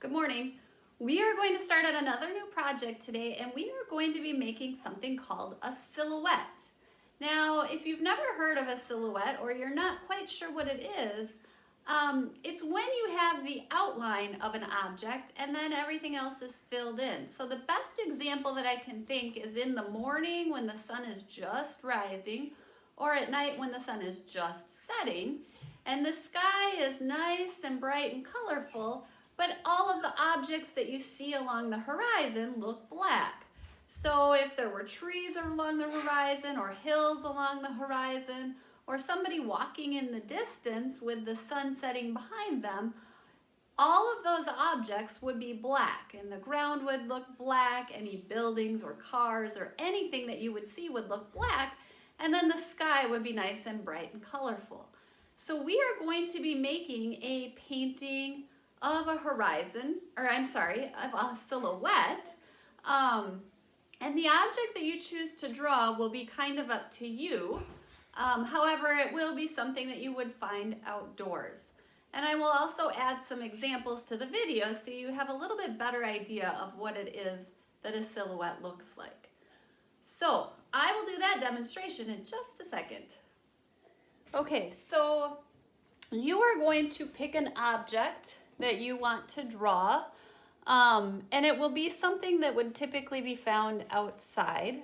Good morning. We are going to start on another new project today, and we are going to be making something called a silhouette. Now, if you've never heard of a silhouette or you're not quite sure what it is, it's when you have the outline of an object and then everything else is filled in. So the best example that I can think is in the morning when the sun is just rising, or at night when the sun is just setting, and the sky is nice and bright and colorful, but all of the objects that you see along the horizon look black. So if there were trees along the horizon or hills along the horizon or somebody walking in the distance with the sun setting behind them, all of those objects would be black and the ground would look black, any buildings or cars or anything that you would see would look black, and then the sky would be nice and bright and colorful. So we are going to be making a painting of a horizon, of a silhouette. And the object that you choose to draw will be kind of up to you. However, it will be something that you would find outdoors. And I will also add some examples to the video so you have a little bit better idea of what it is that a silhouette looks like. So I will do that demonstration in just a second. Okay, so you are going to pick an object that you want to draw, and it will be something that would typically be found outside.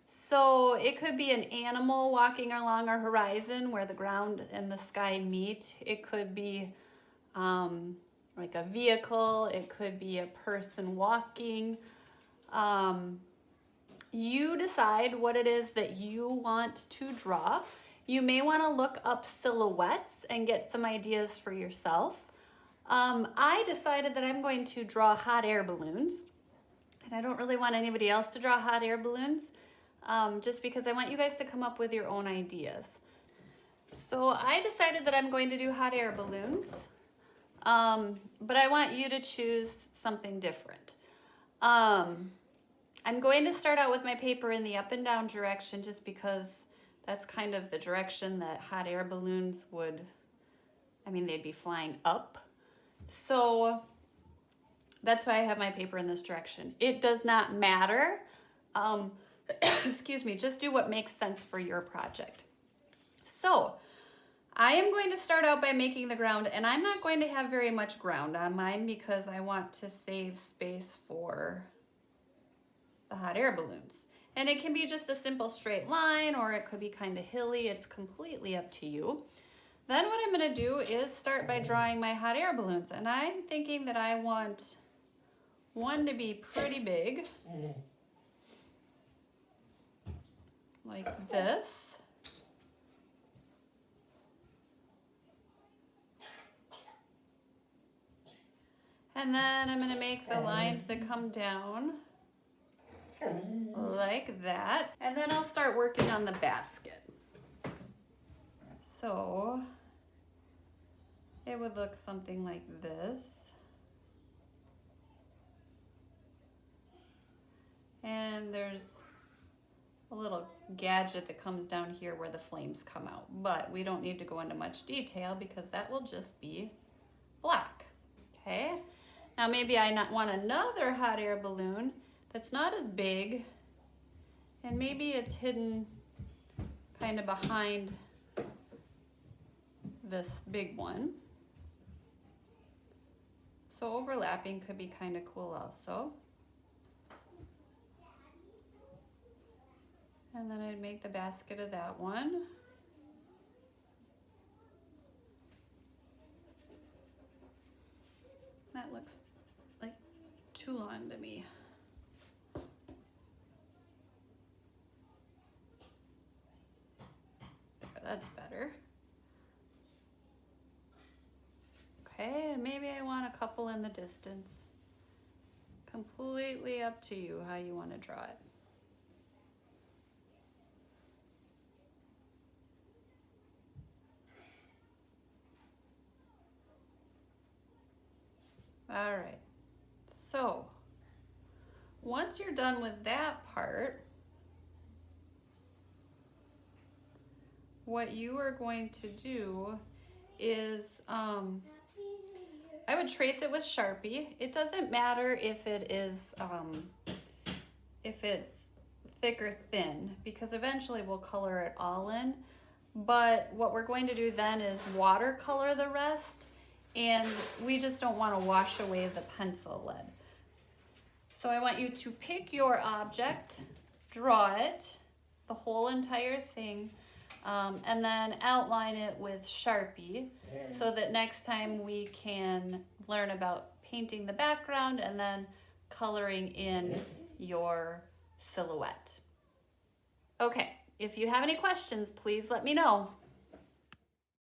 So it could be an animal walking along our horizon where the ground and the sky meet. It could be like a vehicle. It could be a person walking. You decide what it is that you want to draw. You may want to look up silhouettes and get some ideas for yourself. I decided that I'm going to draw hot air balloons, and I don't really want anybody else to draw hot air balloons, just because I want you guys to come up with your own ideas. So I decided that I'm going to do hot air balloons, but I want you to choose something different. I'm going to start out with my paper in the up and down direction just because that's kind of the direction that hot air balloons would, they'd be flying up. So that's why I have my paper in this direction. It does not matter. Excuse me, just do what makes sense for your project. So I am going to start out by making the ground, and I'm not going to have very much ground on mine because I want to save space for the hot air balloons. And it can be just a simple straight line, or it could be kind of hilly. It's completely up to you. Then what I'm going to do is start by drawing my hot air balloons. And I'm thinking that I want one to be pretty big, like this. And then I'm going to make the lines that come down like that. And then I'll start working on the basket. So it would look something like this. And there's a little gadget that comes down here where the flames come out, but we don't need to go into much detail because that will just be black. Okay, now maybe I want another hot air balloon that's not as big, and maybe it's hidden kind of behind this big one. So overlapping could be kind of cool also. And then I'd make the basket of that one. That looks like too long to me. That's better. Okay, and maybe I want a couple in the distance. Completely up to you how you want to draw it. All right, so once you're done with that part, what you are going to do is I would trace it with Sharpie. It doesn't matter if it is, if it's thick or thin, because eventually we'll color it all in. But what we're going to do then is watercolor the rest, and we just don't want to wash away the pencil lead. So I want you to pick your object, draw it, the whole entire thing, and then outline it with Sharpie so that next time we can learn about painting the background and then coloring in your silhouette. Okay, if you have any questions, please let me know.